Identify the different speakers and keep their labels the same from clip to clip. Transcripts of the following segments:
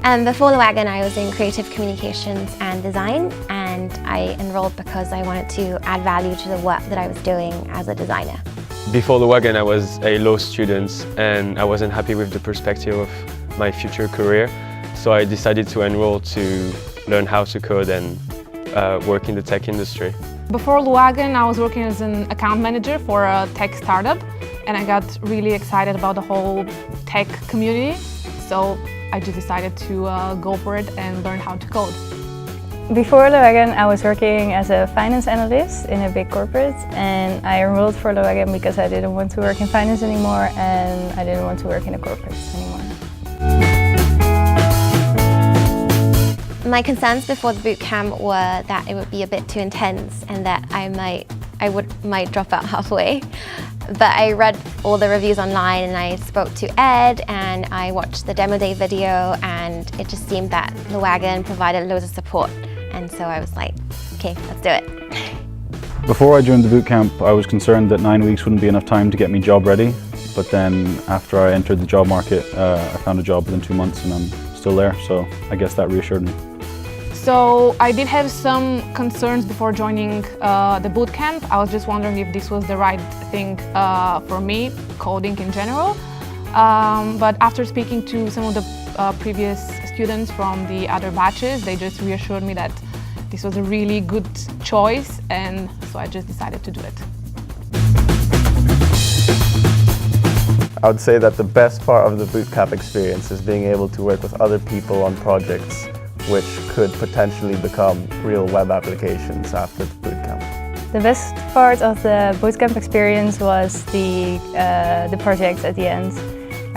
Speaker 1: Before the Wagon, I was in creative communications and design, and I enrolled because I wanted to add value to the work that I was doing as a designer.
Speaker 2: Before the Wagon, I was a law student and I wasn't happy with the perspective of my future career, so I decided to enroll to learn how to code and work in the tech industry.
Speaker 3: Before the Wagon, I was working as an account manager for a tech startup, and I got really excited about the whole tech community, so I just decided to go for it and learn how to code.
Speaker 4: Before Wagon, I was working as a finance analyst in a big corporate, and I enrolled for Wagon because I didn't want to work in finance anymore and I didn't want to work in a corporate anymore.
Speaker 1: My concerns before the bootcamp were that it would be a bit too intense and that I might drop out halfway. But I read all the reviews online and I spoke to Ed and I watched the demo day video, and it just seemed that the Wagon provided loads of support, and so I was like, okay, let's do it.
Speaker 5: Before I joined the bootcamp, I was concerned that 9 weeks wouldn't be enough time to get me job ready, but then after I entered the job market, I found a job within 2 months and I'm still there, so I guess that reassured me.
Speaker 3: So I did have some concerns before joining the bootcamp. I was just wondering if this was the right thing for me, coding in general. But after speaking to some of the previous students from the other batches, they just reassured me that this was a really good choice, and so I just decided to do it.
Speaker 6: I would say that the best part of the bootcamp experience is being able to work with other people on projects which could potentially become real web applications after the bootcamp.
Speaker 4: The best part of the bootcamp experience was the project at the end.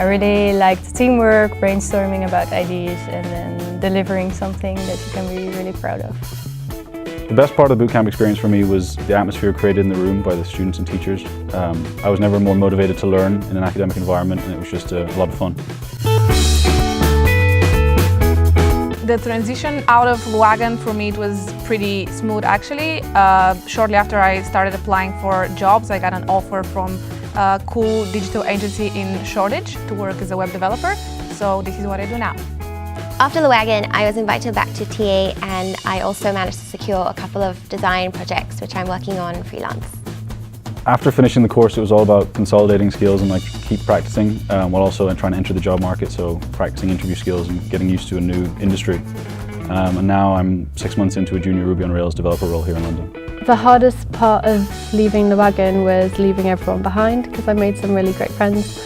Speaker 4: I really liked teamwork, brainstorming about ideas, and then delivering something that you can be really proud of.
Speaker 5: The best part of the bootcamp experience for me was the atmosphere created in the room by the students and teachers. I was never more motivated to learn in an academic environment, and it was just a lot of fun.
Speaker 3: The transition out of Wagon for me, it was pretty smooth actually. Shortly after I started applying for jobs, I got an offer from a cool digital agency in Shoreditch to work as a web developer. So this is what I do now.
Speaker 1: After the Wagon, I was invited back to TA, and I also managed to secure a couple of design projects which I'm working on freelance.
Speaker 5: After finishing the course, it was all about consolidating skills and keep practicing while also trying to enter the job market, so practicing interview skills and getting used to a new industry. And now I'm 6 months into a junior Ruby on Rails developer role here in London.
Speaker 7: The hardest part of leaving the Wagon was leaving everyone behind, because I made some really great friends.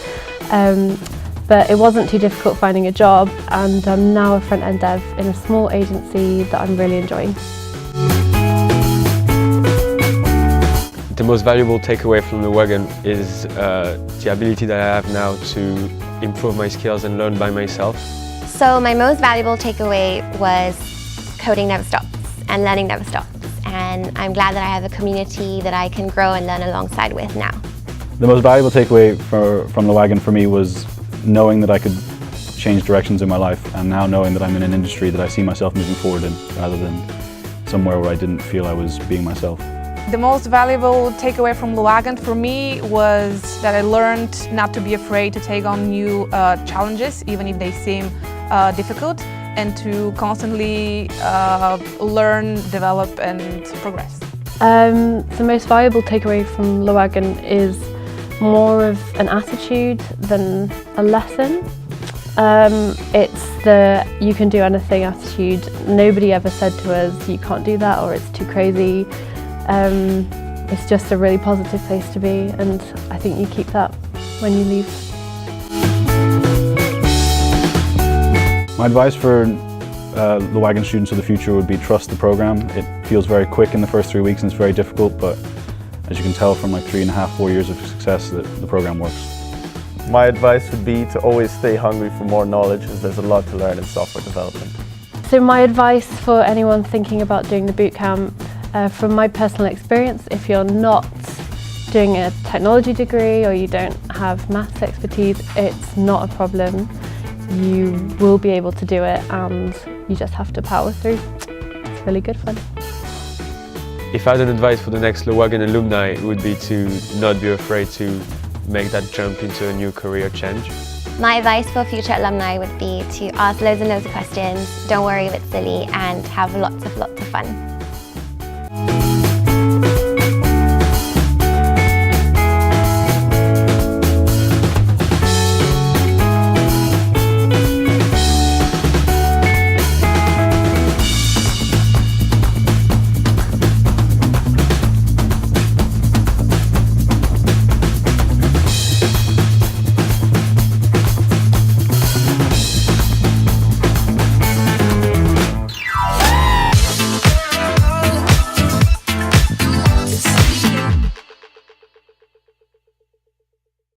Speaker 7: But it wasn't too difficult finding a job, and I'm now a front-end dev in a small agency that I'm really enjoying.
Speaker 2: The most valuable takeaway from the Wagon is the ability that I have now to improve my skills and learn by myself.
Speaker 1: So my most valuable takeaway was coding never stops and learning never stops, and I'm glad that I have a community that I can grow and learn alongside with now.
Speaker 5: The most valuable takeaway from the Wagon for me was knowing that I could change directions in my life, and now knowing that I'm in an industry that I see myself moving forward in, rather than somewhere where I didn't feel I was being myself.
Speaker 3: The most valuable takeaway from Wagon for me was that I learned not to be afraid to take on new challenges, even if they seem difficult, and to constantly learn, develop and progress.
Speaker 7: The most valuable takeaway from Wagon is more of an attitude than a lesson. It's the you can do anything attitude. Nobody ever said to us you can't do that or it's too crazy. It's just a really positive place to be, and I think you keep that when you leave.
Speaker 5: My advice for the Wagon students of the future would be trust the program. It feels very quick in the first 3 weeks and it's very difficult, but as you can tell from 3.5, 4 years of success, that the program works.
Speaker 6: My advice would be to always stay hungry for more knowledge, as there's a lot to learn in software development.
Speaker 7: So my advice for anyone thinking about doing the bootcamp, from my personal experience, if you're not doing a technology degree or you don't have maths expertise, it's not a problem. You will be able to do it, and you just have to power through. It's really good fun.
Speaker 2: If I had an advice for the next Wagon alumni, it would be to not be afraid to make that jump into a new career change.
Speaker 1: My advice for future alumni would be to ask loads and loads of questions, don't worry if it's silly, and have lots of fun.